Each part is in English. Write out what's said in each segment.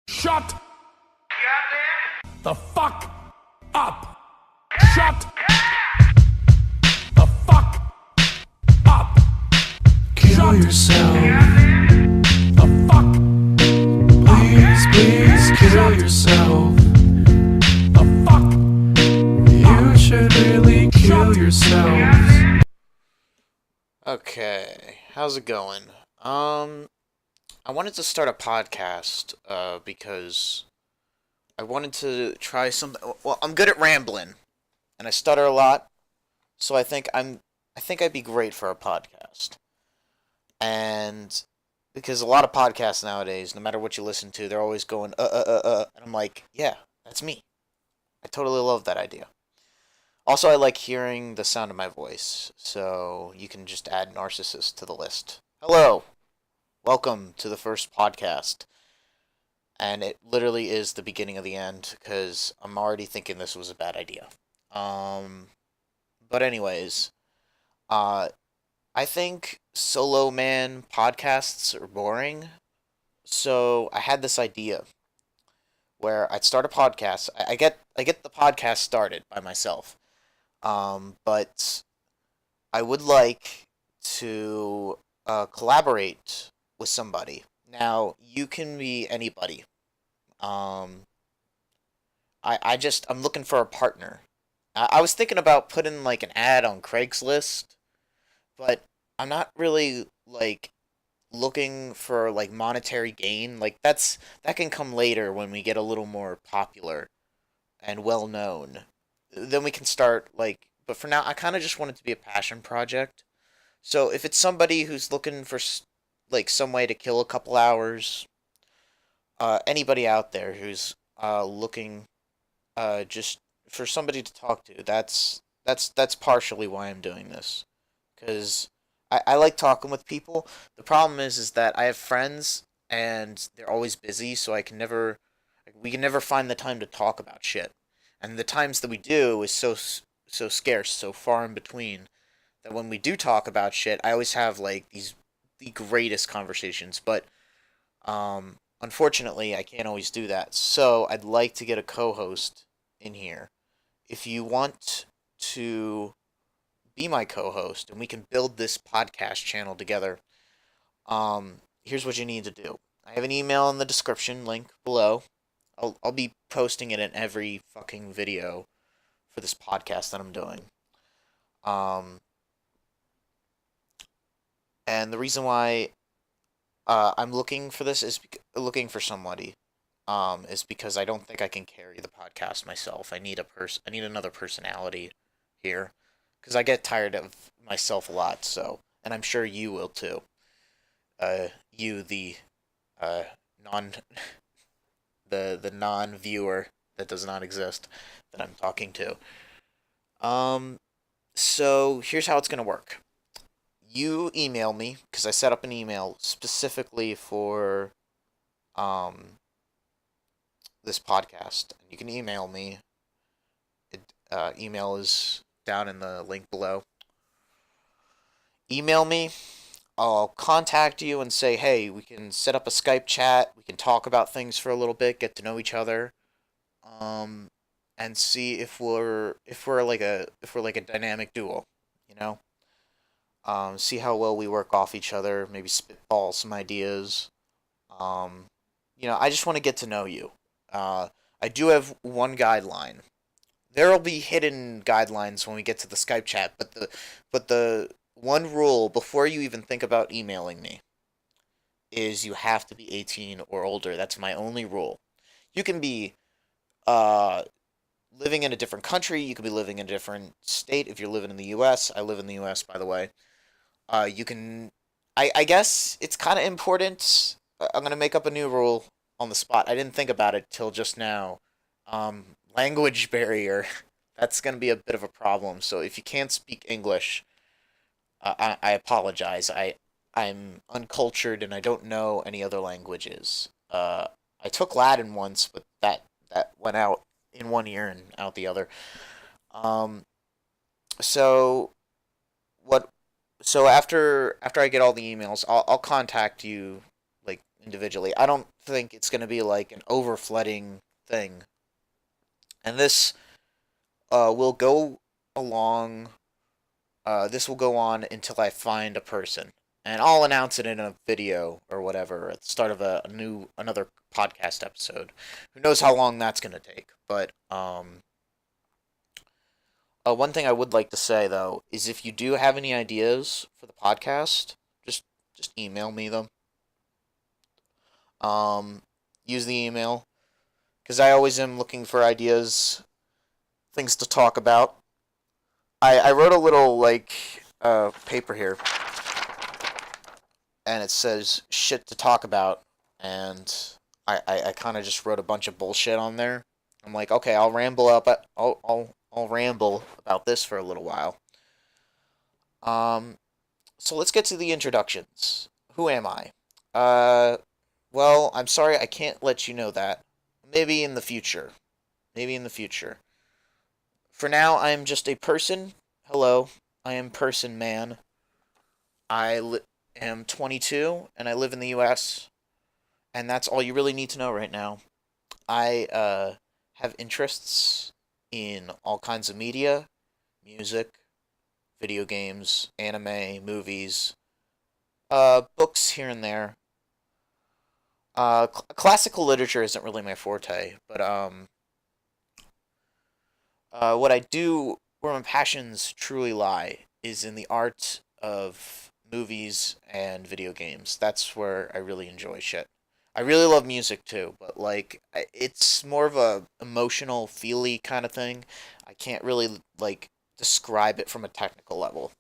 Shut the fuck up. Shut the fuck up. Kill yourself. The fuck Please kill yourself. The fuck. You should really kill yourselves. Okay, how's it going? I wanted to start a podcast, because I wanted to try something. Well, I'm good at rambling, and I stutter a lot, so I think I'd be great for a podcast. And because a lot of podcasts nowadays, no matter what you listen to, they're always going, and I'm like, yeah, that's me. I totally love that idea. Also, I like hearing the sound of my voice, so you can just add narcissist to the list. Hello! Welcome to the first podcast. And it literally is the beginning of the end, because I'm already thinking this was a bad idea. But anyways, I think solo man podcasts are boring, so I had this idea where I'd start a podcast. I get the podcast started by myself. But I would like to collaborate with somebody. Now, you can be anybody. I'm looking for a partner. I was thinking about putting like an ad on Craigslist, but I'm not really like looking for like monetary gain. Like that can come later when we get a little more popular and well known. Then we can start like, but for now I kind of just want it to be a passion project. So if it's somebody who's looking for like some way to kill a couple hours, anybody out there who's looking just for somebody to talk to, that's partially why I'm doing this, because I like talking with people. The problem is that I have friends and they're always busy, so we can never find the time to talk about shit. And the times that we do is so scarce, so far in between, that when we do talk about shit, I always have like the greatest conversations. But unfortunately, I can't always do that. So I'd like to get a co-host in here. If you want to be my co-host and we can build this podcast channel together, here's what you need to do. I have an email in the description link below. I'll be posting it in every fucking video for this podcast that I'm doing. And the reason why I'm looking for this looking for somebody is because I don't think I can carry the podcast myself. I need another personality here, because I get tired of myself a lot. So, and I'm sure you will too. You the non the non-viewer that does not exist that I'm talking to. So here's how it's gonna work. You email me, because I set up an email specifically for this podcast. You can email me. Email is down in the link below. Email me. I'll contact you and say, hey, we can set up a Skype chat. We can talk about things for a little bit, get to know each other, and see if we're like a dynamic duo, you know. See how well we work off each other. Maybe spitball some ideas. I just want to get to know you. I do have one guideline. There will be hidden guidelines when we get to the Skype chat, but the one rule before you even think about emailing me is you have to be 18 or older. That's my only rule. You can be living in a different country. You could be living in a different state. If you're living in the U.S., I live in the U.S., by the way. You can. I guess it's kind of important. I'm gonna make up a new rule on the spot. I didn't think about it till just now. Language barrier. That's gonna be a bit of a problem. So if you can't speak English, I apologize. I'm uncultured and I don't know any other languages. I took Latin once, but that went out in one ear and out the other. So what? So after I get all the emails, I'll contact you like individually. I don't think it's going to be like an overflooding thing. And this will go along. This will go on until I find a person, and I'll announce it in a video or whatever at the start of another podcast episode. Who knows how long that's going to take? But one thing I would like to say though is if you do have any ideas for the podcast, just email me them. Use the email because I always am looking for ideas, things to talk about. I wrote a little like paper here, and it says shit to talk about, and I kind of just wrote a bunch of bullshit on there. I'm like, okay, I'll ramble about this for a little while. So let's get to the introductions. Who am I? Well, I'm sorry I can't let you know that. Maybe in the future. Maybe in the future. For now, I'm just a person. Hello, I am Person Man. I am 22, and I live in the U.S., and that's all you really need to know right now. I have interests in all kinds of media, music, video games, anime, movies, books here and there. Classical literature isn't really my forte, but what I do, where my passions truly lie, is in the art of movies and video games. That's where I really enjoy shit. I really love music too, but like it's more of a emotional, feely kind of thing. I can't really like describe it from a technical level.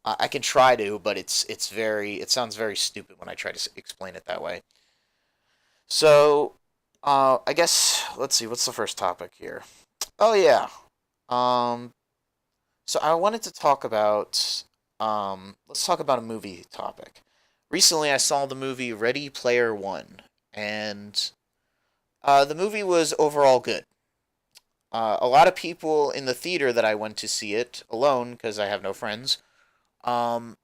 I can try to, but it sounds very stupid when I try to explain it that way. So, I guess let's see. What's the first topic here? Oh yeah. Um, so I wanted to talk about let's talk about a movie topic. Recently, I saw the movie Ready Player One, and the movie was overall good. A lot of people in the theater that I went to see it alone because I have no friends. Um,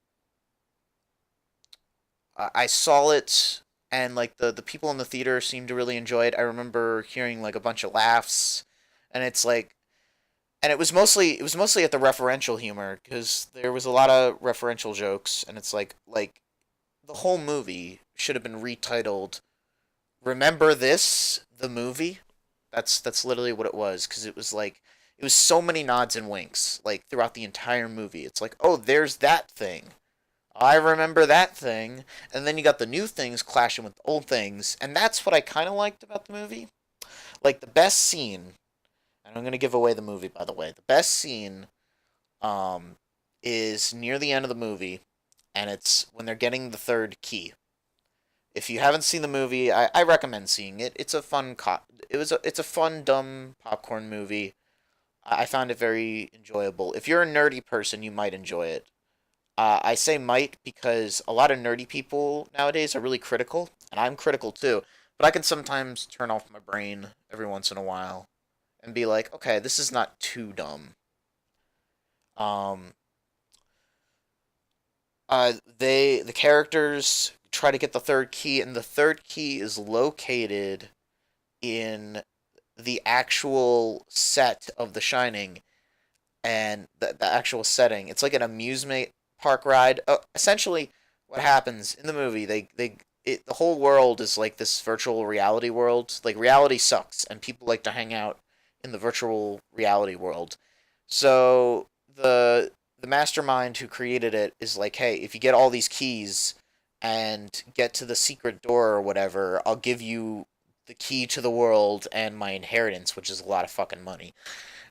I saw it, and like the people in the theater seemed to really enjoy it. I remember hearing like a bunch of laughs, and it's like, and it was mostly at the referential humor because there was a lot of referential jokes, and it's like the whole movie should have been retitled "Remember This, the Movie." That's literally what it was because it was like it was so many nods and winks like throughout the entire movie. It's like, oh, there's that thing. I remember that thing, and then you got the new things clashing with the old things, and that's what I kind of liked about the movie. Like the best scene, and I'm gonna give away the movie by the way. The best scene, um, is near the end of the movie, and it's when they're getting the third key. If you haven't seen the movie, I recommend seeing it. It's a fun dumb popcorn movie. I found it very enjoyable. If you're a nerdy person, you might enjoy it. I say might because a lot of nerdy people nowadays are really critical, and I'm critical too. But I can sometimes turn off my brain every once in a while and be like, okay, this is not too dumb. Um, the characters try to get the third key, and the third key is located in the actual set of The Shining and the actual setting. It's like an amusement park ride. Essentially, what happens in the movie, the whole world is like this virtual reality world. Like reality sucks, and people like to hang out in the virtual reality world. So the mastermind who created it is like, hey, if you get all these keys and get to the secret door or whatever, I'll give you the key to the world and my inheritance, which is a lot of fucking money.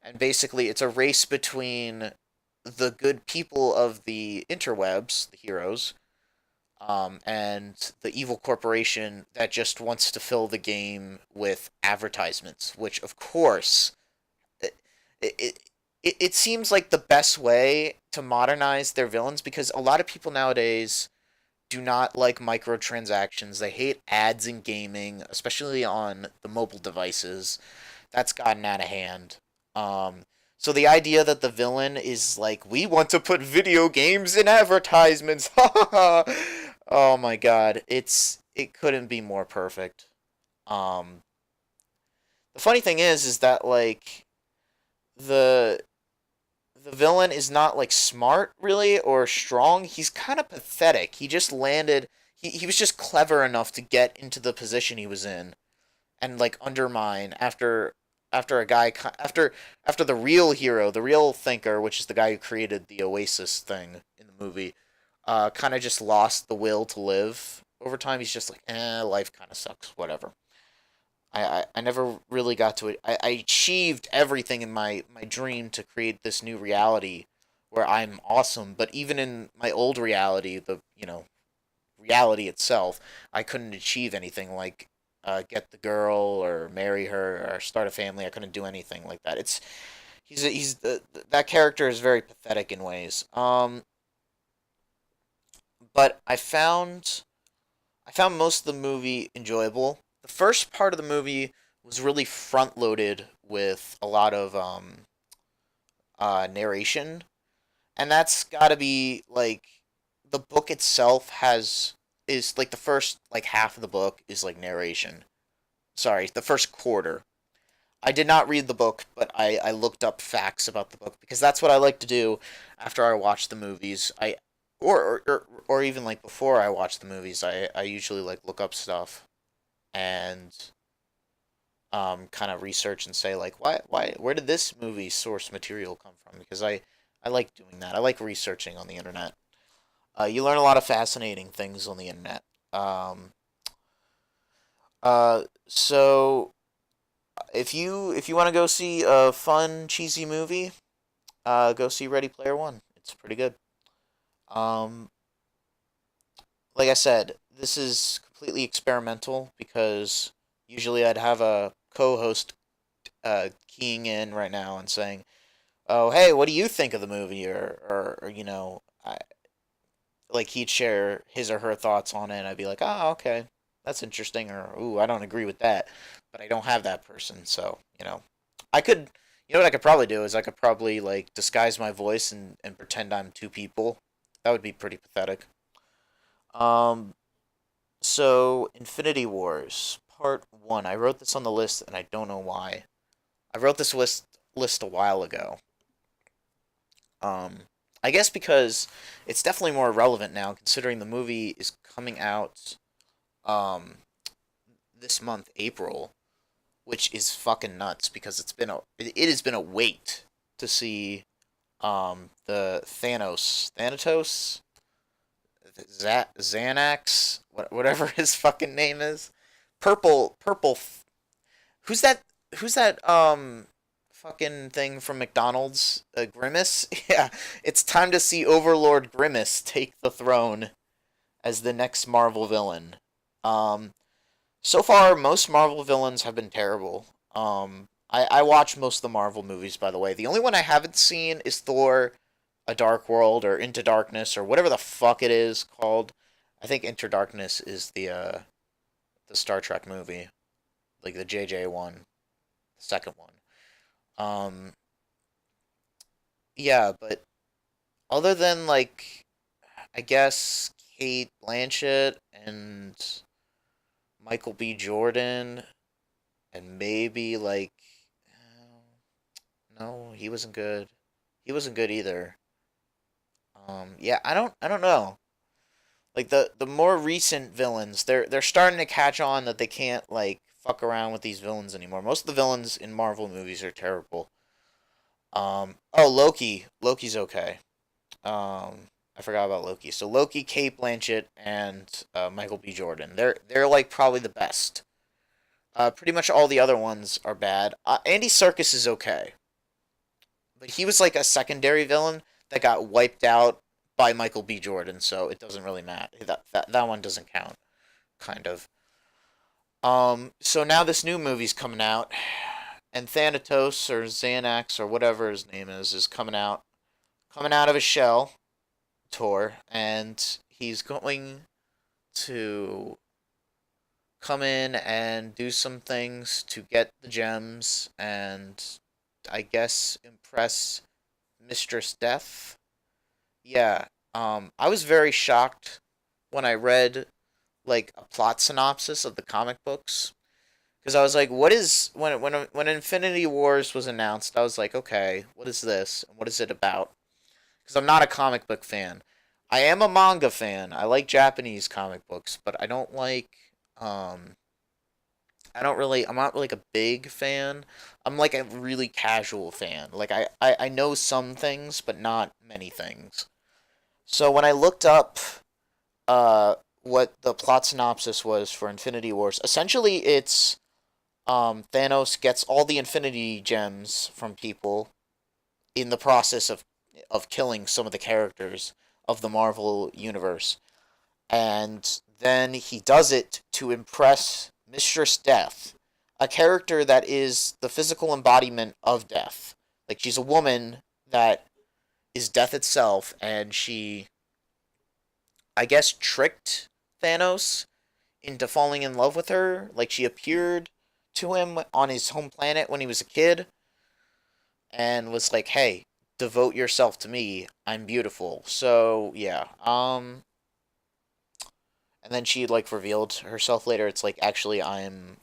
And basically, it's a race between the good people of the interwebs, the heroes, and the evil corporation that just wants to fill the game with advertisements, which, of course, it, it, it seems like the best way to modernize their villains because a lot of people nowadays do not like microtransactions. They hate ads in gaming, especially on the mobile devices. That's gotten out of hand. So the idea that the villain is like, we want to put video games in advertisements, ha ha ha, Oh my god, it couldn't be more perfect. Um, the funny thing is that like the the villain is not like smart really or strong. He's kind of pathetic. He just landed. He was just clever enough to get into the position he was in and like undermine after a guy after the real hero, the real thinker, which is the guy who created the Oasis thing in the movie, kind of just lost the will to live over time. He's just like, life kind of sucks, whatever. I never really got to it. I achieved everything in my dream to create this new reality where I'm awesome. But even in my old reality, the reality itself, I couldn't achieve anything like get the girl or marry her or start a family. I couldn't do anything like that. That character is very pathetic in ways. But I found most of the movie enjoyable. The first part of the movie was really front loaded with a lot of narration, and that's got to be like the book itself has is like the first like half of the book is like narration. Sorry, the first quarter. I did not read the book, but I looked up facts about the book because that's what I like to do after I watch the movies. Or even like before I watch the movies, I usually like look up stuff and kind of research and say like where did this movie source material come from? Because I like doing that. I like researching on the internet. You learn a lot of fascinating things on the internet. So if you want to go see a fun cheesy movie, go see Ready Player One. It's pretty good. Um, like I said, this is completely experimental because usually I'd have a co-host keying in right now and saying, "Oh, hey, what do you think of the movie?" or like he'd share his or her thoughts on it, and I'd be like, "Oh, okay, that's interesting," or "Ooh, I don't agree with that," but I don't have that person, so I could. You know what I could probably do is I could probably like disguise my voice and pretend I'm two people. That would be pretty pathetic. Um, so Infinity Wars Part One. I wrote this on the list, and I don't know why. I wrote this list a while ago. Um, I guess because it's definitely more relevant now, considering the movie is coming out um this month, April, which is fucking nuts because it has been a wait to see the Xanax, whatever his fucking name is, purple. Who's that? Who's that? Fucking thing from McDonald's, Grimace. Yeah, it's time to see Overlord Grimace take the throne as the next Marvel villain. Um, so far, most Marvel villains have been terrible. I watch most of the Marvel movies, by the way. The only one I haven't seen is Thor: A Dark World or Into Darkness or whatever the fuck it is called. I think Into Darkness is the Star Trek movie, like the JJ one, the second one. Um, yeah, but other than like, I guess Kate Blanchett and Michael B. Jordan and maybe like, no, he wasn't good. He wasn't good either. Yeah, I don't know. Like the more recent villains, they're starting to catch on that they can't like fuck around with these villains anymore. Most of the villains in Marvel movies are terrible. Oh, Loki. Loki's okay. I forgot about Loki. So Loki, Kate Blanchett, and Michael B. Jordan. They're like probably the best. Pretty much all the other ones are bad. Andy Serkis is okay, but he was like a secondary villain that got wiped out by Michael B. Jordan, so it doesn't really matter. That one doesn't count, kind of. So now this new movie's coming out, and Thanatos or Xanax or whatever his name is coming out of his shell tour, and he's going to come in and do some things to get the gems and I guess impress Mistress Death. Yeah. I was very shocked when I read like a plot synopsis of the comic books, because I was like, what is when Infinity Wars was announced? I was like, okay, what is this? What is it about? Because I'm not a comic book fan. I am a manga fan. I like Japanese comic books, but I don't like um I'm not like a big fan. I'm like a really casual fan. Like I know some things, but not many things. So when I looked up what the plot synopsis was for Infinity Wars, essentially it's Thanos gets all the Infinity Gems from people in the process of killing some of the characters of the Marvel universe. And then he does it to impress Mistress Death, a character that is the physical embodiment of death. Like, she's a woman that is death itself, and she, I guess, tricked Thanos into falling in love with her. Like, she appeared to him on his home planet when he was a kid and was like, hey, devote yourself to me. I'm beautiful. So, yeah. And then she like revealed herself later. It's like, actually, I am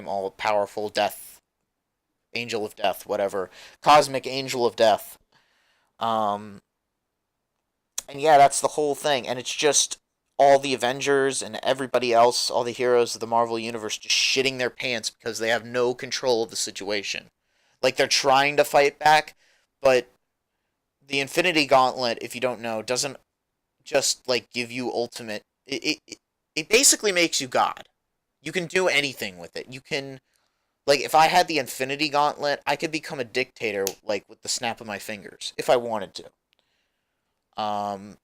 all powerful death, angel of death, whatever, cosmic angel of death. Um, and yeah, that's the whole thing. And it's just all the Avengers and everybody else, all the heroes of the Marvel universe, just shitting their pants because they have no control of the situation. Like, they're trying to fight back, but the Infinity Gauntlet, if you don't know, doesn't just like give you ultimate. It basically makes you God. You can do anything with it. You can, like, if I had the Infinity Gauntlet, I could become a dictator like with the snap of my fingers if I wanted to. And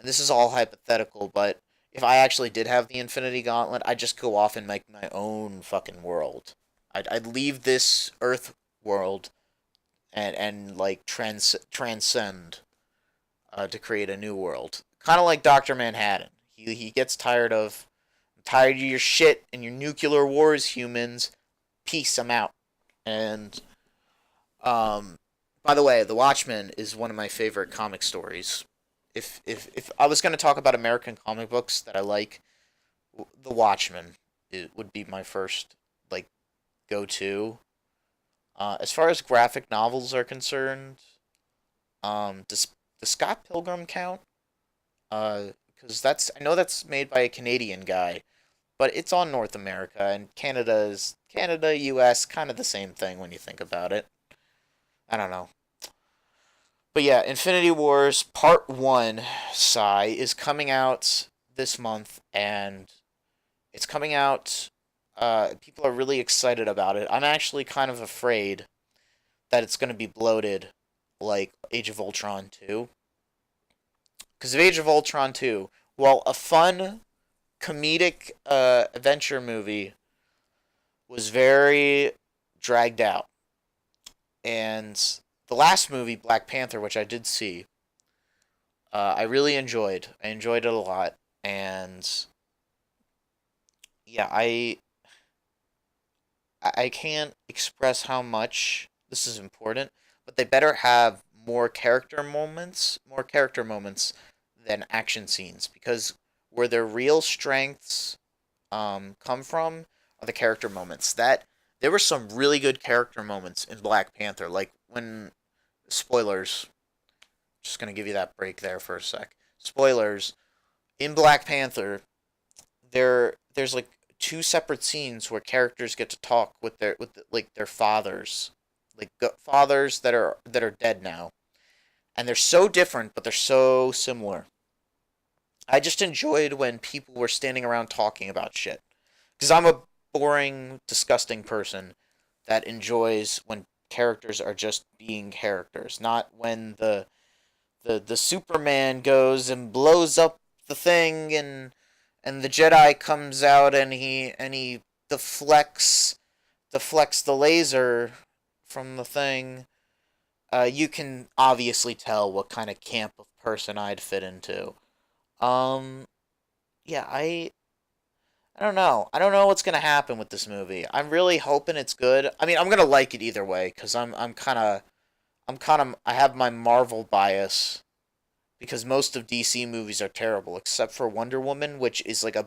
this is all hypothetical, but if I actually did have the Infinity Gauntlet, I'd just go off and make my own fucking world. I'd leave this Earth world and like transcend to create a new world. Kind of like Dr. Manhattan. He gets I'm tired of your shit and your nuclear wars, humans. Peace, I'm out. And by the way, The Watchmen is one of my favorite comic stories. If I was going to talk about American comic books that I like, The Watchmen it would be my first like go to. As far as graphic novels are concerned, does Scott Pilgrim count? Because I know that's made by a Canadian guy, but it's on North America, and Canada, U.S. kind of the same thing when you think about it. I don't know. But yeah, Infinity Wars Part 1, Psy, is coming out this month, and it's coming out. People are really excited about it. I'm actually kind of afraid that it's going to be bloated like Age of Ultron 2. Because of Age of Ultron 2, while a fun, comedic adventure movie, was very dragged out. And the last movie, Black Panther, which I did see, I really enjoyed. I enjoyed it a lot. And yeah, I can't express how much this is important, but they better have more character moments than action scenes, because where their real strengths come from are the character moments. That there were some really good character moments in Black Panther, like when spoilers. Just gonna give you that break there for a sec. Spoilers in Black Panther. There's like two separate scenes where characters get to talk with like their fathers, like fathers that are dead now, and they're so different, but they're so similar. I just enjoyed when people were standing around talking about shit, because I'm a boring, disgusting person that enjoys when characters are just being characters, not when the Superman goes and blows up the thing and the Jedi comes out and he deflects the laser from the thing. You can obviously tell what kind of camp of person I'd fit into. Um, yeah, I don't know. I don't know what's gonna happen with this movie. I'm really hoping it's good. I mean, I'm gonna like it either way because I have my Marvel bias because most of DC movies are terrible, except for Wonder Woman, which is like a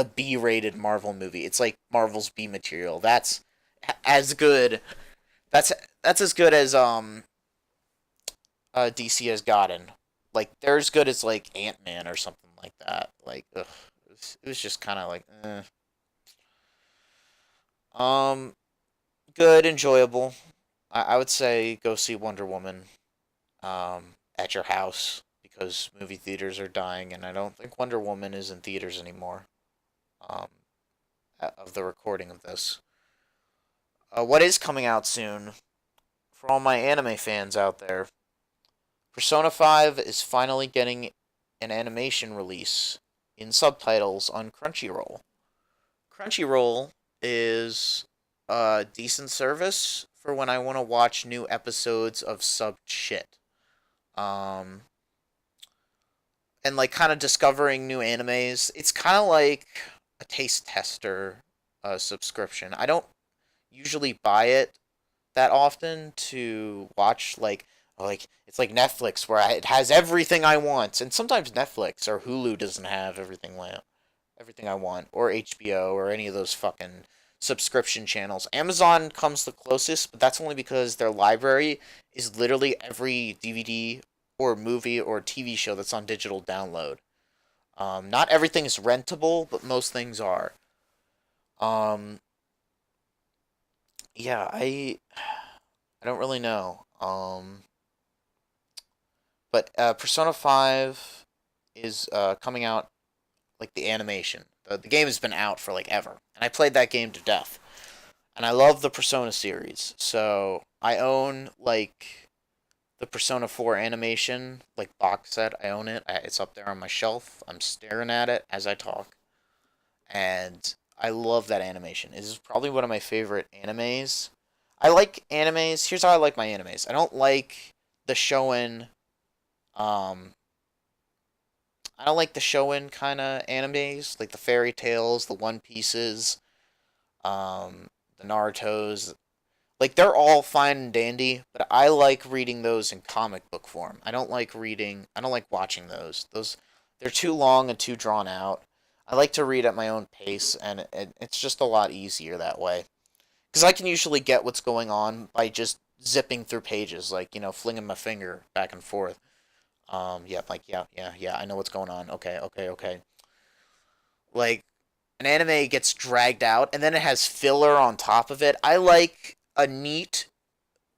B-rated Marvel movie. It's like Marvel's B material. That's as good. That's as good as DC has gotten. Like they're as good as like Ant-Man or something like that. Like ugh, it was just kind of like um good, enjoyable. I would say go see Wonder Woman at your house because movie theaters are dying, and I don't think Wonder Woman is in theaters anymore. Um, of the recording of this. What is coming out soon for all my anime fans out there? Persona 5 is finally getting an animation release in subtitles on Crunchyroll. Crunchyroll is a decent service for when I want to watch new episodes of subbed shit. Um, and like kind of discovering new animes. It's kind of like a taste tester subscription. I don't usually buy it that often to watch like it's like Netflix where it has everything I want, and sometimes Netflix or Hulu doesn't have everything I want, or HBO or any of those fucking subscription channels. Amazon comes the closest, but that's only because their library is literally every DVD or movie or TV show that's on digital download. Not everything is rentable, but most things are. Um, yeah, I don't really know. But Persona 5 is coming out like the animation. The game has been out for like ever, and I played that game to death. And I love the Persona series, so I own like the Persona 4 animation like box set. I own it. It's up there on my shelf. I'm staring at it as I talk, and I love that animation. It is probably one of my favorite animes. I like animes. Here's how I like my animes. I don't like the shonen. Um, I don't like the shonen kind of animes, like the fairy tales, the One Pieces, the Naruto's. Like they're all fine and dandy, but I like reading those in comic book form. I don't like reading. I don't like watching those. They're too long and too drawn out. I like to read at my own pace, and it's just a lot easier that way. Because I can usually get what's going on by just zipping through pages, like flinging my finger back and forth. Yeah, like yeah, I know what's going on. Okay, okay, okay. Like an anime gets dragged out, and then it has filler on top of it. I like a neat,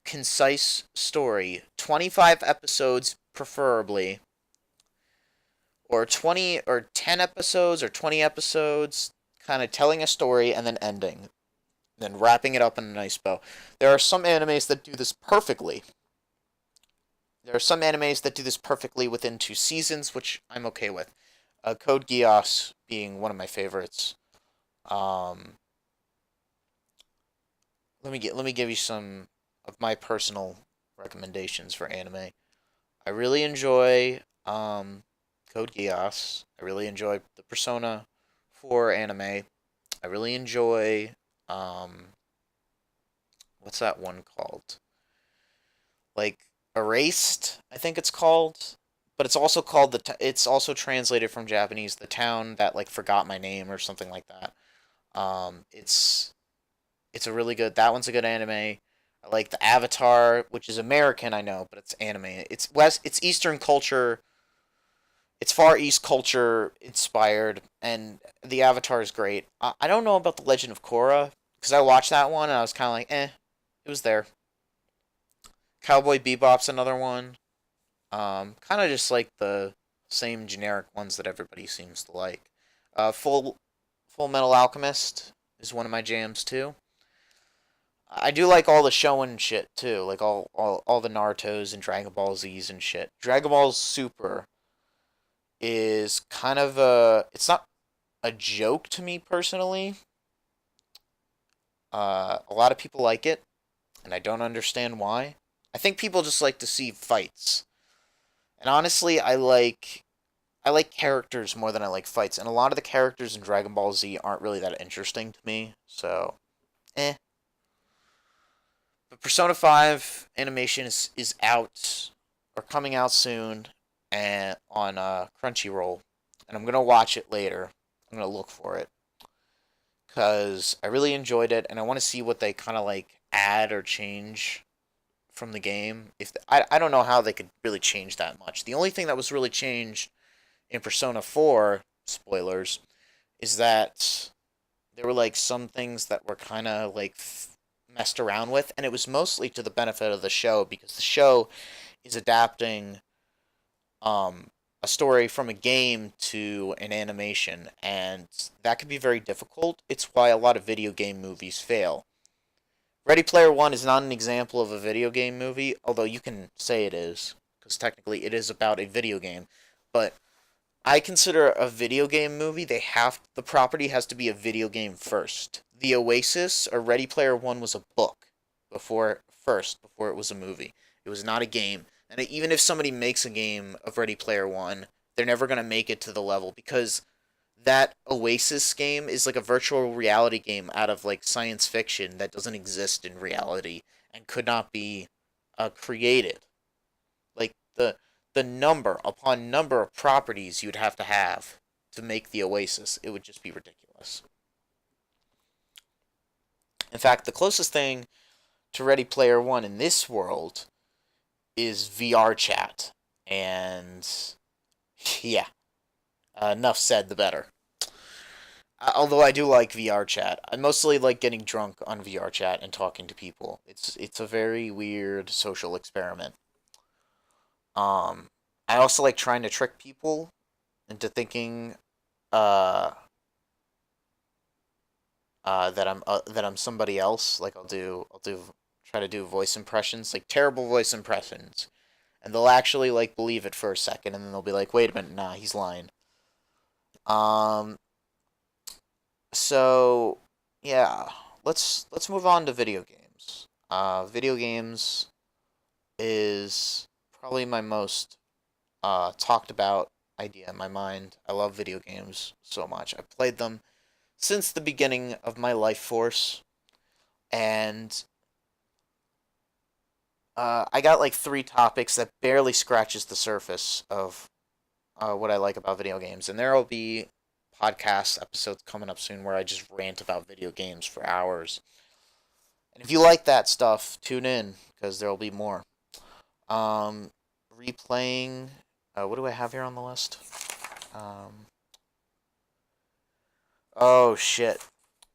concise story. 25 episodes, preferably, or 20 or 10 episodes or 20 episodes, kind of telling a story and then ending, then wrapping it up in a nice bow. There are some animes that do this perfectly. There are some animes that do this perfectly within 2 seasons, which I'm okay with. Code Geass being one of my favorites. Um, let me give you some of my personal recommendations for anime. I really enjoy Code Geass. I really enjoy the Persona 4 anime. I really enjoy um, what's that one called? Like Erased, I think it's called. But it's also called it's also translated from Japanese, the town that like forgot my name or something like that. It's a really good. That one's a good anime. I like the Avatar, which is American, I know, but it's anime. It's Eastern culture. It's Far East culture inspired, and the Avatar is great. I don't know about the Legend of Korra because I watched that one and I was kind of like, it was there. Cowboy Bebop's another one. Kind of just like the same generic ones that everybody seems to like. Full Metal Alchemist is one of my jams too. I do like all the Shonen shit too, like all the Naruto's and Dragon Ball Z's and shit. Dragon Ball Super is kind of it's not a joke to me personally. A lot of people like it, and I don't understand why. I think people just like to see fights. And honestly, I like characters more than I like fights, and a lot of the characters in Dragon Ball Z aren't really that interesting to me. So, eh. But Persona 5 animation is out or coming out soon. and on Crunchyroll, and I'm gonna watch it later. I'm gonna look for it because I really enjoyed it, and I want to see what they kind of like add or change from the game. I don't know how they could really change that much. The only thing that was really changed in Persona 4, spoilers, is that there were like some things that were kind of like messed around with, and it was mostly to the benefit of the show because the show is adapting um a story from a game to an animation, and that can be very difficult. It's why a lot of video game movies fail. Ready Player One is not an example of a video game movie, although you can say it is, because technically it is about a video game. But I consider a video game movie, the property has to be a video game first. The Oasis or Ready Player One was a book before it was a movie. It was not a game. And even if somebody makes a game of Ready Player One, they're never going to make it to the level because that Oasis game is like a virtual reality game out of like science fiction that doesn't exist in reality and could not be created. Like the number upon number of properties you'd have to make the Oasis, it would just be ridiculous. In fact, the closest thing to Ready Player One in this world is VR chat, and yeah, enough said. The better. Although I do like VR chat, I mostly like getting drunk on VR chat and talking to people. It's a very weird social experiment. Um, I also like trying to trick people into thinking uh that I'm somebody else. Like I'll try to do voice impressions, like terrible voice impressions, and they'll actually like believe it for a second, and then they'll be like, "Wait a minute, nah, he's lying." Um, so yeah, let's move on to video games. Video games is probably my most talked about idea in my mind. I love video games so much. I've played them since the beginning of my life force, and I got like three topics that barely scratches the surface of what I like about video games, and there will be podcast episodes coming up soon where I just rant about video games for hours. And if you like that stuff, tune in because there will be more. Um, Replaying. What do I have here on the list? Oh shit.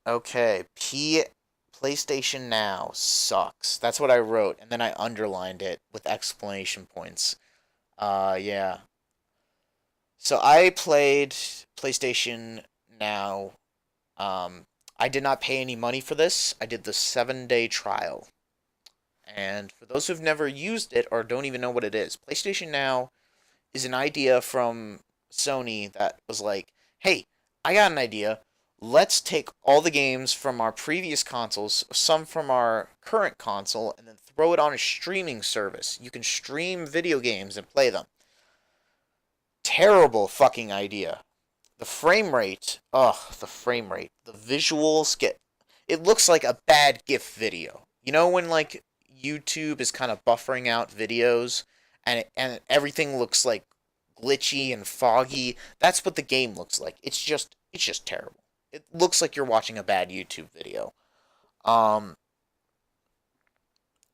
Okay. PlayStation Now sucks. That's what I wrote, and then I underlined it with exclamation points. Yeah. So I played PlayStation Now. I did not pay any money for this. I did the 7-day trial. And for those who've never used it or don't even know what it is, PlayStation Now is an idea from Sony that was like, hey, I got an idea. Let's take all the games from our previous consoles, some from our current console, and then throw it on a streaming service. You can stream video games and play them. Terrible fucking idea. The frame rate, the frame rate. The visuals it looks like a bad GIF video. You know when like YouTube is kind of buffering out videos and everything looks like glitchy and foggy? That's what the game looks like. It's just terrible. It looks like you're watching a bad YouTube video. Um,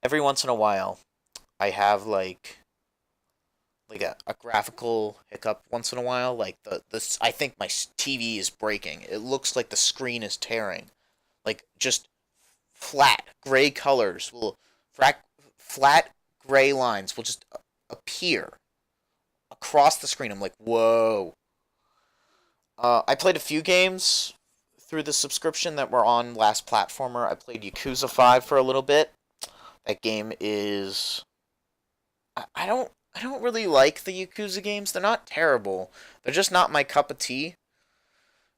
every once in a while, I have like a graphical hiccup once in a while. Like I think my TV is breaking. It looks like the screen is tearing. Like just flat gray colors will flat gray lines will just appear across the screen. I'm like, whoa. I played a few games through the subscription that were on Last Platformer. I played Yakuza 5 for a little bit. That game is I don't really like the Yakuza games. They're not terrible. They're just not my cup of tea.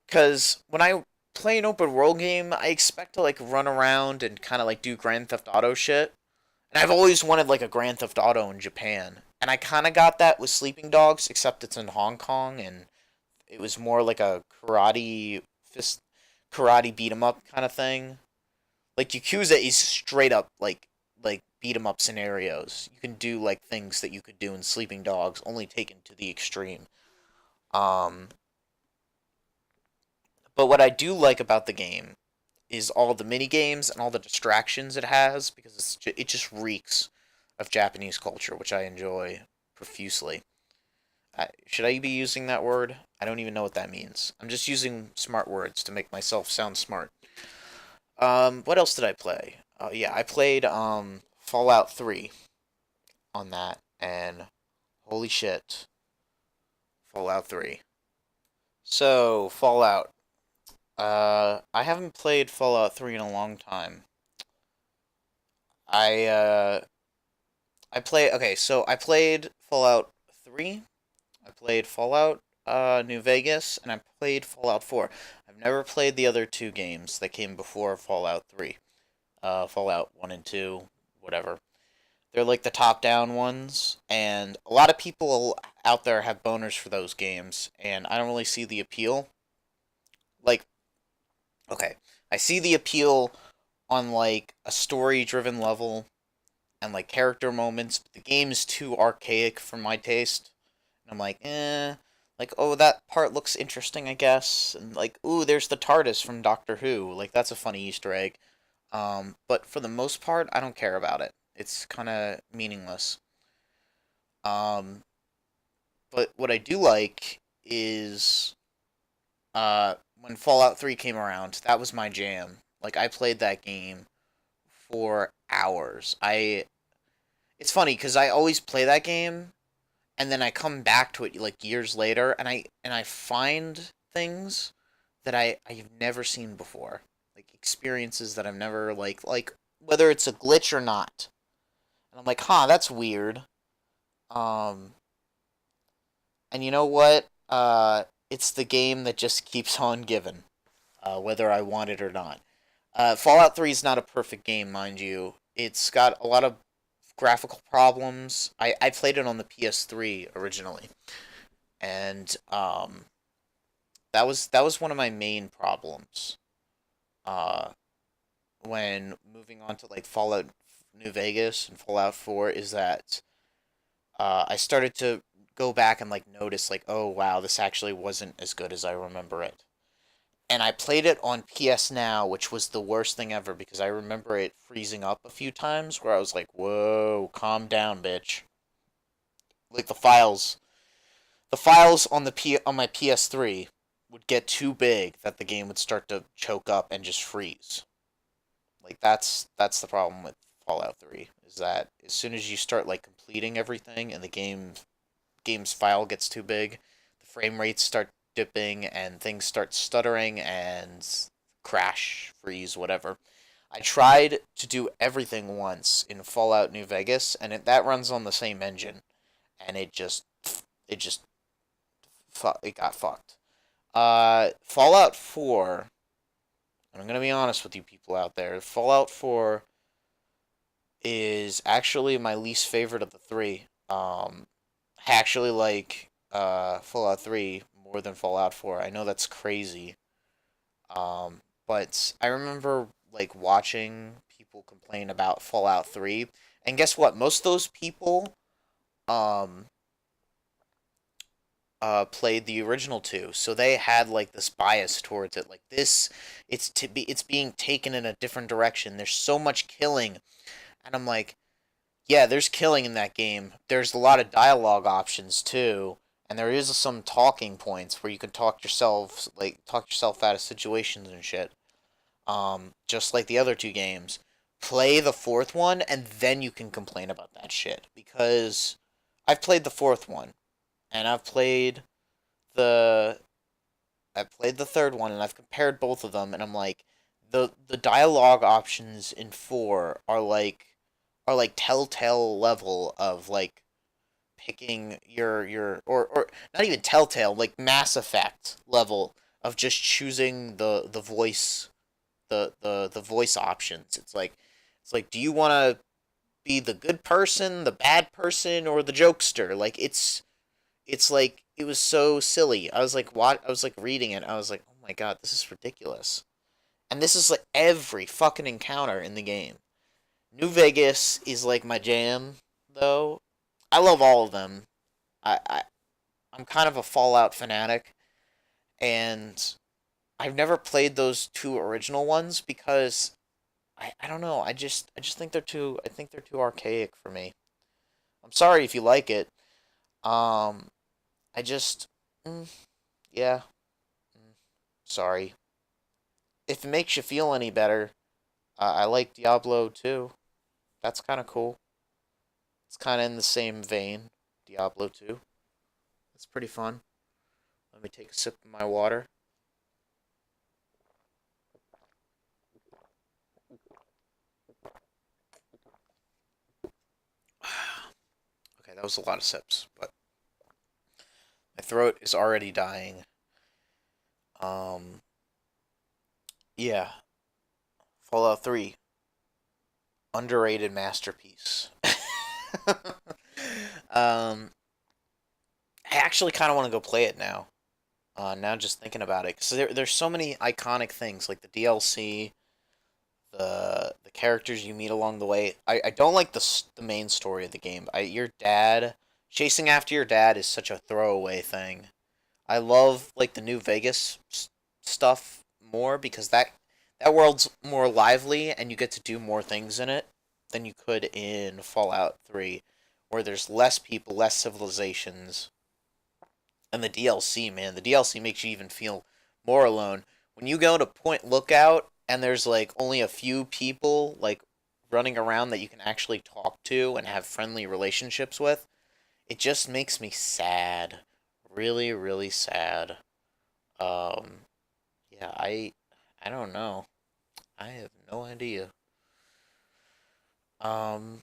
Cause when I play an open world game, I expect to like run around and kind of like do Grand Theft Auto shit. And I've always wanted like a Grand Theft Auto in Japan. And I kind of got that with Sleeping Dogs, except it's in Hong Kong and it was more like a karate beat 'em up kind of thing. Like Yakuza is straight up like like beat 'em up scenarios. You can do like things that you could do in Sleeping Dogs, only taken to the extreme. Um, but what I do like about the game is all the mini games and all the distractions it has, because it just reeks of Japanese culture, which I enjoy profusely. Should I be using that word? I don't even know what that means. I'm just using smart words to make myself sound smart. What else did I play? Yeah, I played Fallout 3 on that, and holy shit, Fallout 3. So, Fallout. I haven't played Fallout 3 in a long time. I I played Fallout 3. I played Fallout New Vegas, and I played Fallout 4. I've never played the other two games that came before Fallout 3. Fallout 1 and 2, whatever. They're like the top-down ones, and a lot of people out there have boners for those games, and I don't really see the appeal. Like, okay, I see the appeal on like a story-driven level and like character moments, but the game is too archaic for my taste. And I'm like, like, oh, that part looks interesting, I guess. And like, ooh, there's the TARDIS from Doctor Who. Like, that's a funny Easter egg. But for the most part, I don't care about it. It's kind of meaningless. Um, but what I do like is, when Fallout 3 came around, that was my jam. Like, I played that game for hours. It's funny because I always play that game, and then I come back to it like years later, and I find things that I've never seen before, like experiences that I've never like whether it's a glitch or not, and I'm like, huh, that's weird. Um, and you know what? It's the game that just keeps on giving, whether I want it or not. Fallout 3 is not a perfect game, mind you. It's got a lot of graphical problems. I played it on the PS3 originally, and that was one of my main problems. Uh, when moving on to like Fallout New Vegas and Fallout 4 is that I started to go back and like notice like, oh wow, this actually wasn't as good as I remember it. And I played it on PS Now, which was the worst thing ever because I remember it freezing up a few times where I was like, "Whoa, calm down, bitch." Like the files on on my PS3 would get too big that the game would start to choke up and just freeze. Like that's the problem with Fallout 3 is that as soon as you start like completing everything and the game's file gets too big, the frame rates start dipping and things start stuttering and crash, freeze, whatever. I tried to do everything once in Fallout New Vegas, and that runs on the same engine, and it just it got fucked. Fallout 4. And I'm gonna be honest with you people out there. Fallout 4 is actually my least favorite of the three. I actually like Fallout 3 more than Fallout 4. I know that's crazy. But I remember like watching people complain about Fallout 3, and guess what? Most of those people um played the original two, so they had like this bias towards it. Like this, it's being taken in a different direction. There's so much killing, and I'm like, yeah, there's killing in that game. There's a lot of dialogue options too, and there is some talking points where you can talk yourself out of situations and shit. Just like the other two games. Play the fourth one, and then you can complain about that shit. Because I've played the fourth one, and the I've played the third one, and I've compared both of them, and I'm like, the dialogue options in four are like telltale level of like picking your or not even telltale, like Mass Effect level of just choosing the voice the voice options. It's like do you want to be the good person, the bad person, or the jokester? Like it's like it was so silly. I was like reading it. I was like, "Oh my god, this is ridiculous." And this is like every fucking encounter in the game. New Vegas is like my jam, though. I love all of them. I I'm kind of a Fallout fanatic, and I've never played those two original ones because I don't know. I just think they're too archaic for me. I'm sorry if you like it. Um, I just mm, yeah, mm, sorry. If it makes you feel any better, I like Diablo 2. That's kind of cool. It's kind of in the same vein. Diablo 2. It's pretty fun. Let me take a sip of my water. Okay, that was a lot of sips, but my throat is already dying. Um, yeah, Fallout 3, underrated masterpiece. um, I actually kind of want to go play it now. Now just thinking about it, because there's so many iconic things like the DLC, the characters you meet along the way. I don't like the main story of the game. Your dad chasing after your dad is such a throwaway thing. I love like the New Vegas stuff more because that world's more lively and you get to do more things in it than you could in Fallout 3, where there's less people, less civilizations. And the DLC, man, the DLC makes you even feel more alone. When you go to Point Lookout and there's like only a few people like running around that you can actually talk to and have friendly relationships with, it just makes me sad. Really, really sad. Um yeah, I don't know. I have no idea. Um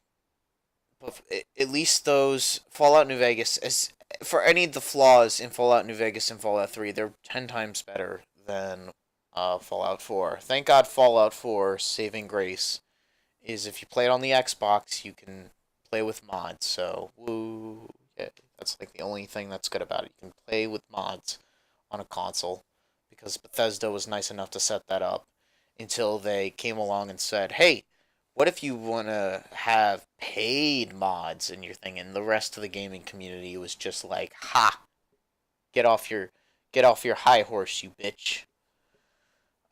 but at least those Fallout New Vegas, as for any of the flaws in Fallout New Vegas and Fallout 3, they're 10 times better than Fallout 4. Thank God Fallout 4 saving grace is if you play it on the Xbox, you can play with mods. So, woo, yeah, that's like the only thing that's good about it. You can play with mods on a console because Bethesda was nice enough to set that up until they came along and said, "Hey, what if you want to have paid mods in your thing?" And the rest of the gaming community was just like, "Ha, get off your get off your high horse, you bitch."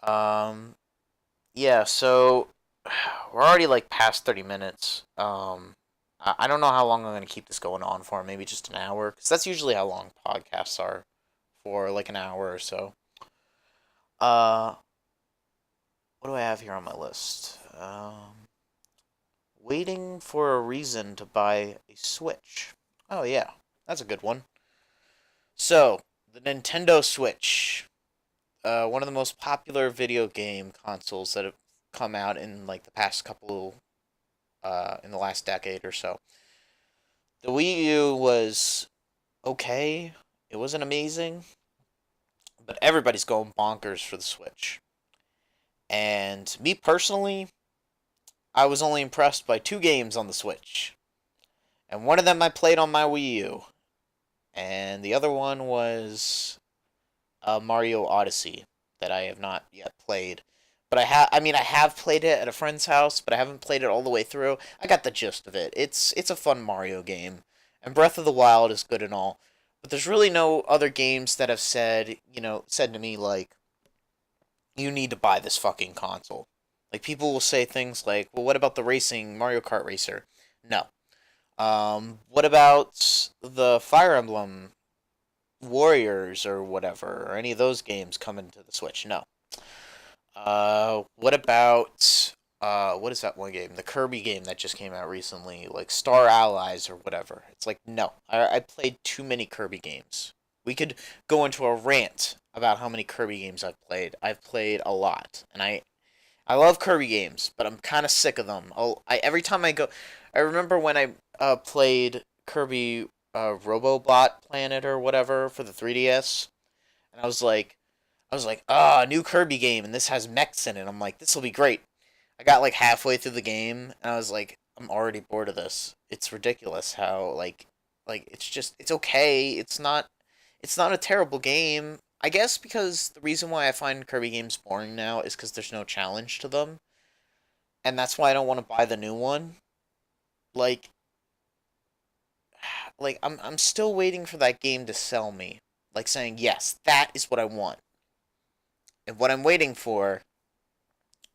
Um, yeah, so we're already like past 30 minutes. I don't know how long I'm going to keep this going on for, maybe just an hour, because that's usually how long podcasts are, for like an hour or so. Uh, what do I have here on my list? Waiting for a reason to buy a Switch. Oh, yeah, that's a good one. So, the Nintendo Switch. One of the most popular video game consoles that have come out in like the past couple, in the last decade or so. The Wii U was okay. It wasn't amazing, but everybody's going bonkers for the Switch. And me personally, I was only impressed by two games on the Switch. And one of them I played on my Wii U. And the other one was Mario Odyssey that I have not yet played. But I have played it at a friend's house, but I haven't played it all the way through. I got the gist of it. It's a fun Mario game. And Breath of the Wild is good and all. But there's really no other games that have said to me like, you need to buy this fucking console. Like people will say things like, "Well, what about the racing Mario Kart Racer?" No. What about the Fire Emblem Warriors or whatever, or any of those games coming to the Switch? No. What about what is that one game? The Kirby game that just came out recently, like Star Allies or whatever. It's like no, I played too many Kirby games. We could go into a rant about how many Kirby games I've played. I've played a lot, and I love Kirby games, but I'm kind of sick of them. Every time I go, I remember when I played Kirby Robobot Planet or whatever for the 3DS, and I was like, a new Kirby game, and this has mechs in it. I'm like, this will be great. I got like halfway through the game, and I was like, I'm already bored of this. It's ridiculous how like it's okay. It's not a terrible game. I guess because the reason why I find Kirby games boring now is because there's no challenge to them. and that's why I don't want to buy the new one. Like, I'm still waiting for that game to sell me. Like saying, yes, that is what I want. And what I'm waiting for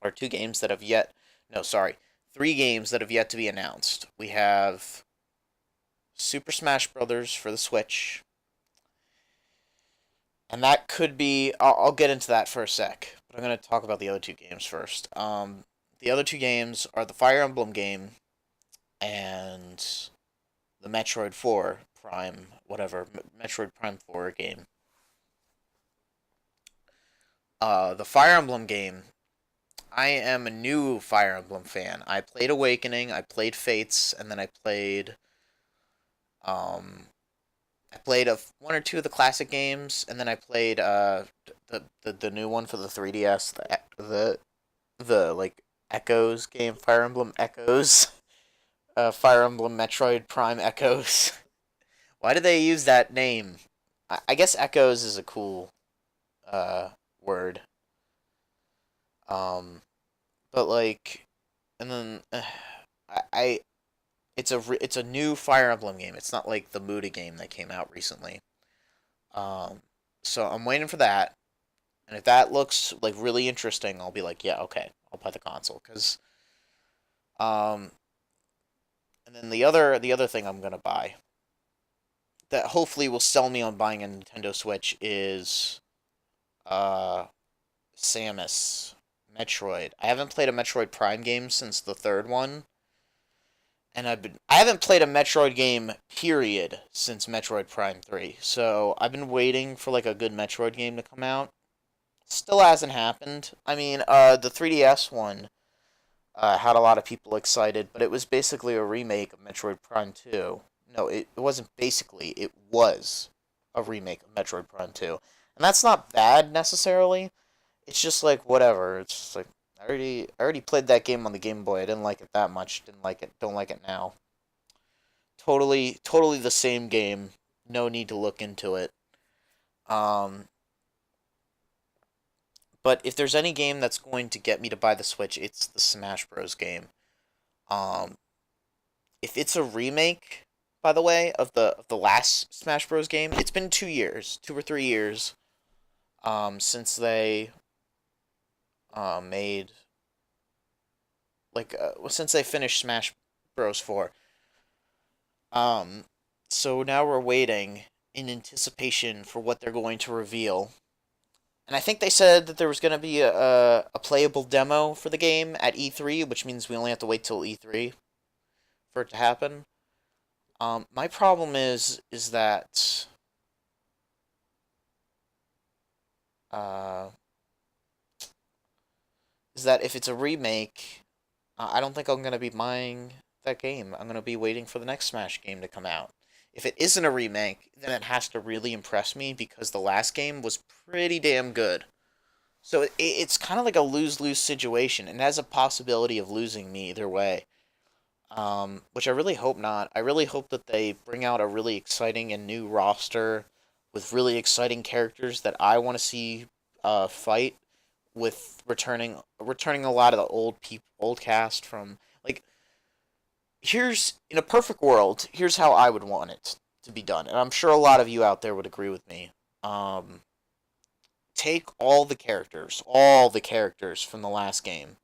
are two games that have yet. No, sorry. Three games that have yet to be announced. We have Super Smash Brothers for the Switch. And that could be. I'll get into that for a sec. But I'm going to talk about the other two games first. The other two games are the Fire Emblem game and the Metroid 4 Prime, whatever, Metroid Prime 4 game. The Fire Emblem game, I am a new Fire Emblem fan. I played Awakening, I played Fates, and then um, I played one or two of the classic games, and then I played the new one for the 3DS, the like Echoes game, Fire Emblem Echoes, Fire Emblem Metroid Prime Echoes. Why did they use that name? I guess Echoes is a cool word. Um, but like, and then I it's a new Fire Emblem game. It's not like the Muda game that came out recently. Um, so I'm waiting for that, and if that looks like really interesting, I'll be like, yeah, okay, I'll buy the console. Cause um, and then the other thing I'm gonna buy that hopefully will sell me on buying a Nintendo Switch is uh Samus Metroid. I haven't played a Metroid Prime game since the third one, and I haven't played a Metroid game period since Metroid Prime 3. So I've been waiting for like a good Metroid game to come out. Still hasn't happened. I mean, the 3DS one had a lot of people excited, but it was basically a remake of Metroid Prime 2. No, it wasn't basically. It was a remake of Metroid Prime 2. And that's not bad necessarily. It's just like whatever. It's just like I already played that game on the Game Boy. I didn't like it that much. Didn't like it. Don't like it now. Totally the same game. No need to look into it. Um, but if there's any game that's going to get me to buy the Switch, it's the Smash Bros. Game. Um, if it's a remake, by the way, of the last Smash Bros. Game, it's been 2 years, 2 or 3 years, since they made since they finished Smash Bros. 4. Um, so now we're waiting in anticipation for what they're going to reveal. And I think they said that there was going to be a playable demo for the game at E3, which means we only have to wait till E3 for it to happen. My problem uh, is that if it's a remake, I don't think I'm gonna be buying that game. I'm gonna be waiting for the next Smash game to come out. If it isn't a remake, then it has to really impress me because the last game was pretty damn good. So it's kind of like a lose-lose situation, and has a possibility of losing me either way. Which I really hope not. I really hope that they bring out a really exciting and new roster with really exciting characters that I want to see fight, with returning a lot of the old cast from like, here's in a perfect world, here's how I would want it to be done. And I'm sure a lot of you out there would agree with me. Take all the characters from the last game.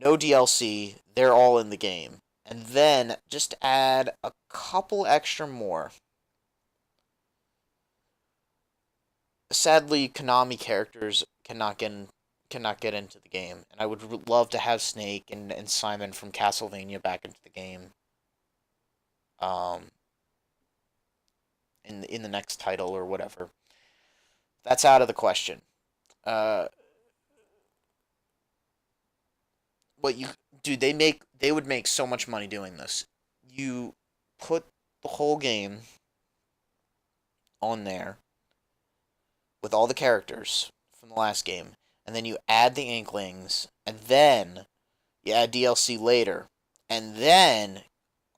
No DLC, they're all in the game. And then just add a couple extra more. Sadly, Konami characters cannot get into the game, and I would love to have Snake and Simon from Castlevania back into the game. Um, in the next title or whatever. That's out of the question. Uh, what you dude? They would make so much money doing this. You put the whole game on there with all the characters from the last game, and then you add the Inklings, and then you add DLC later, and then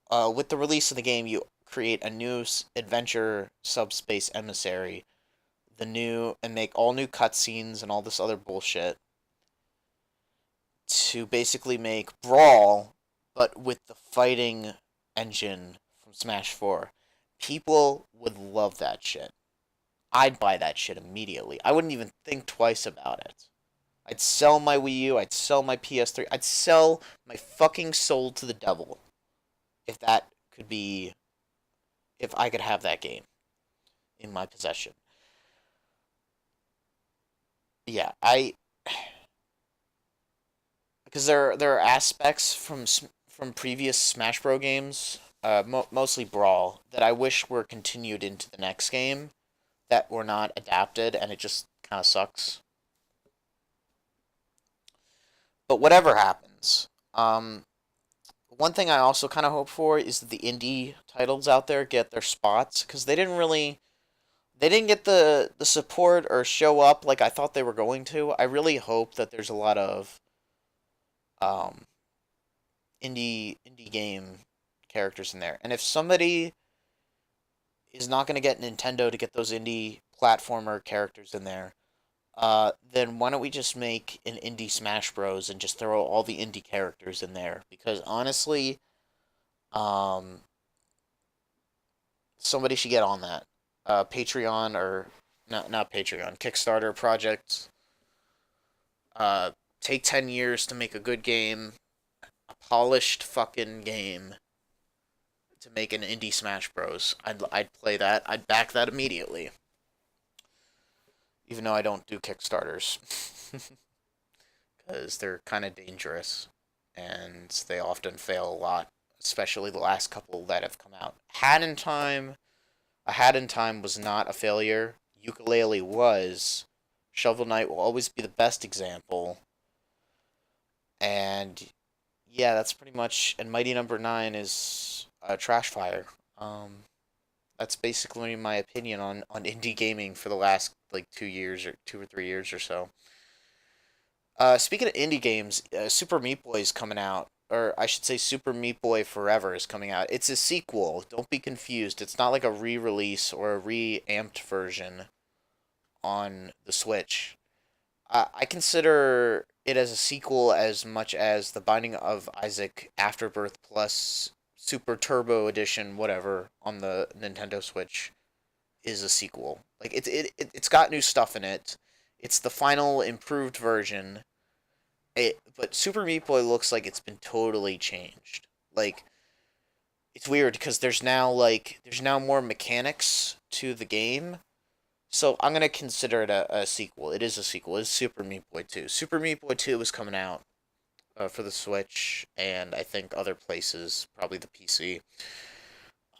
with the release of the game, you create a new adventure subspace emissary, and make all new cutscenes and all this other bullshit. to basically make Brawl, but with the fighting engine from Smash 4. People would love that shit. I'd buy that shit immediately. I wouldn't even think twice about it. I'd sell my Wii U, I'd sell my PS3, I'd sell my fucking soul to the devil if that could be, if I could have that game in my possession. Yeah, because there are aspects from previous Smash Bros games, mostly Brawl, that I wish were continued into the next game that were not adapted, and it just kind of sucks. But whatever happens, one thing I also kind of hope for is that the indie titles out there get their spots, because they didn't get the support or show up like I thought they were going to. I really hope that there's a lot of um, indie game characters in there. And if somebody is not going to get Nintendo to get those indie platformer characters in there, then why don't we just make an indie Smash Bros and just throw all the indie characters in there? Because honestly, um, somebody should get on that. Patreon or not Patreon, Kickstarter projects. Uh, Take 10 years to make a good game, a polished fucking game to make an indie Smash Bros. I'd play that. I'd back that immediately. Even though I don't do Kickstarters. Because they're kind of dangerous. And they often fail a lot. Especially the last couple that have come out. A Hat in Time was not a failure. Ukulele was. Shovel Knight will always be the best example. And yeah, that's pretty much. And Mighty Number 9 is Trash Fire. That's basically my opinion on indie gaming for the last like 2 years or 2 or 3 years or so. Speaking of indie games, Super Meat Boy is coming out, or I should say, Super Meat Boy Forever is coming out. It's a sequel. Don't be confused. It's not like a re-release or a re-amped version on the Switch. I consider it as a sequel as much as The Binding of Isaac Afterbirth Plus Super Turbo Edition, whatever, on the Nintendo Switch is a sequel. Like it's got new stuff in it. It's the final improved version. But Super Meat Boy looks like it's been totally changed. Like it's weird because there's now more mechanics to the game. So I'm gonna consider it a sequel. It is a sequel. It's Super Meat Boy 2. Super Meat Boy 2 is coming out for the Switch and I think other places, probably the PC.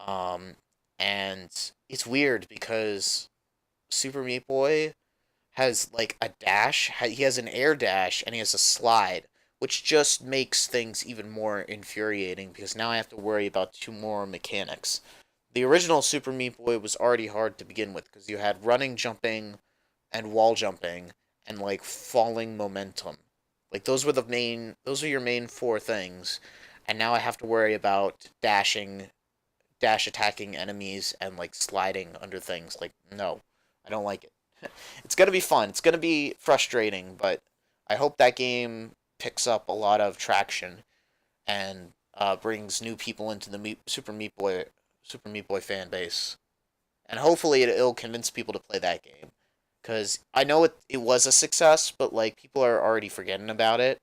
Um, and it's weird because Super Meat Boy has like a dash. He has an air dash and he has a slide, which just makes things even more infuriating because now I have to worry about two more mechanics. The original Super Meat Boy was already hard to begin with because you had running, jumping, and wall jumping, and like falling momentum. Like those are your main four things, and now I have to worry about dash attacking enemies, and like sliding under things. Like no, I don't like it. It's gonna be fun. It's gonna be frustrating, but I hope that game picks up a lot of traction and brings new people into the Super Meat Boy fan base, and hopefully it'll convince people to play that game. Because I know it was a success, but like people are already forgetting about it.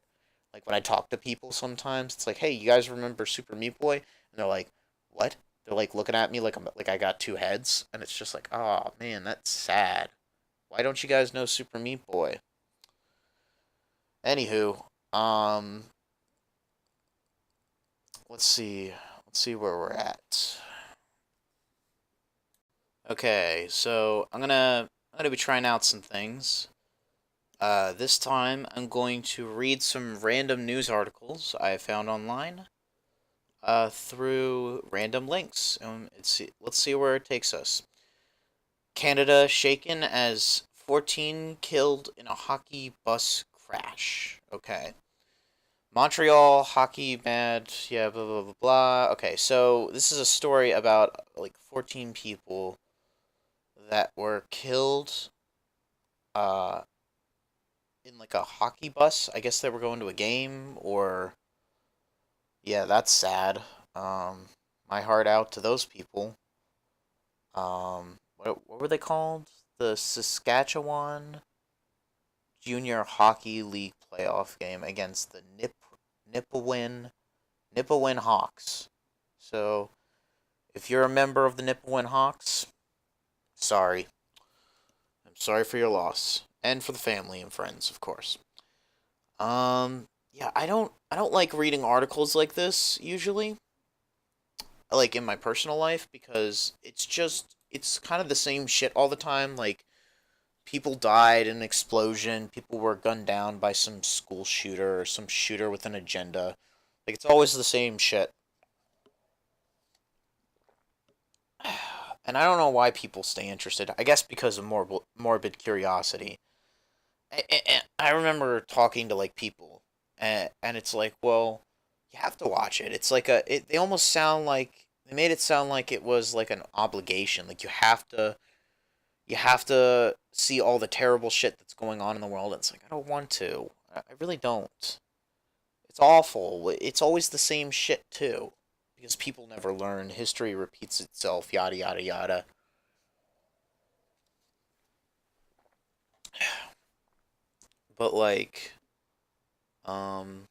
Like when I talk to people sometimes, it's like, "Hey, you guys remember Super Meat Boy?" And they're like, "What?" They're like looking at me like I got two heads, and it's just like, "Oh man, that's sad. Why don't you guys know Super Meat Boy?" Anywho, let's see. Let's see where we're at. Okay, so I'm gonna be trying out some things. This time I'm going to read some random news articles I found online. Through random links. Let's see where it takes us. Canada shaken as 14 killed in a hockey bus crash. Okay. Montreal hockey mad. Yeah, blah blah blah blah. Okay, so this is a story about like 14 people that were killed. Uh, in like a hockey bus. I guess they were going to a game, or yeah, that's sad. Um, my heart out to those people. What were they called? The Saskatchewan Junior Hockey League playoff game against the Nipawin Hawks. So, if you're a member of the Nipawin Hawks, sorry. I'm sorry for your loss, and for the family and friends, of course. Yeah, I don't like reading articles like this usually, like in my personal life, because it's kind of the same shit all the time. Like, people died in an explosion, people were gunned down by some school shooter or some shooter with an agenda. Like, it's always the same shit. And I don't know why people stay interested. I guess because of morbid curiosity. I remember talking to like people, and it's like, well, you have to watch it. It's like they almost sound like they made it sound like it was like an obligation. Like, you have to see all the terrible shit that's going on in the world. It's like, I don't want to. I really don't. It's awful. It's always the same shit too, because people never learn. History repeats itself. Yada yada yada. But like, um,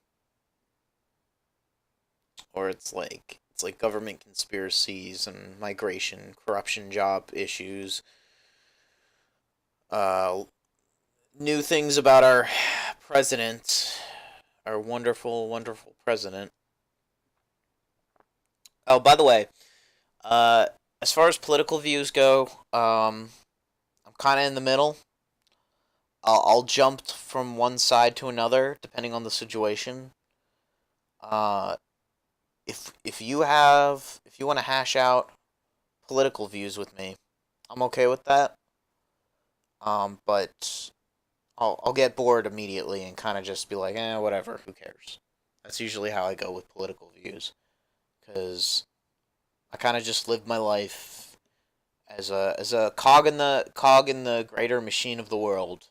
or it's like government conspiracies and migration, corruption, job issues. Uh, New things about our president, our wonderful, wonderful president. Oh, by the way, uh, as far as political views go, I'm kind of in the middle. I'll jump from one side to another depending on the situation. Uh, if you want to hash out political views with me, I'm okay with that. But I'll get bored immediately and kind of just be like, whatever, who cares? That's usually how I go with political views, because I kind of just live my life as a cog in the greater machine of the world,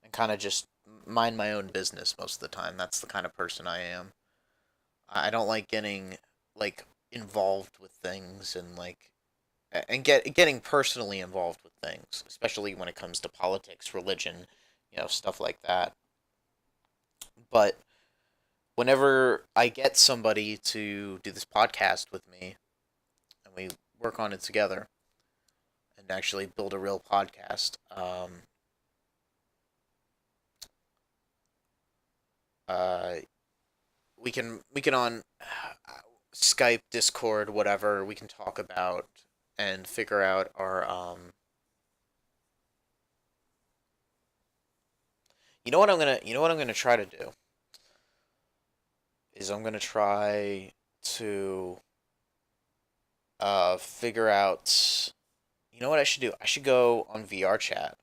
and kind of just mind my own business most of the time. That's the kind of person I am. I don't like getting like involved with things, and like and getting personally involved with things, especially when it comes to politics, religion, stuff like that. But whenever I get somebody to do this podcast with me, and we work on it together and actually build a real podcast, uh, we can on Skype, Discord, whatever, we can talk about and figure out our you know what I'm gonna try to do is I'm gonna try to figure out, you know what I should do? I should go on VR chat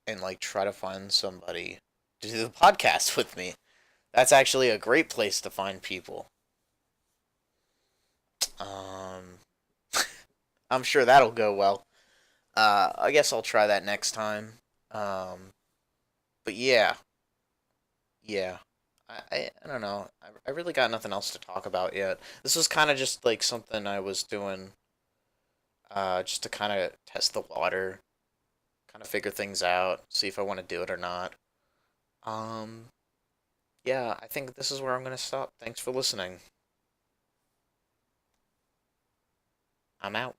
and like try to find somebody to do the podcast with me. That's actually a great place to find people. Um, I'm sure that'll go well. I guess I'll try that next time. Um, but yeah, yeah. I don't know. I really got nothing else to talk about yet. This was kind of just like something I was doing, just to kind of test the water, kind of figure things out, see if I want to do it or not. Um, yeah, I think this is where I'm gonna stop. Thanks for listening. I'm out.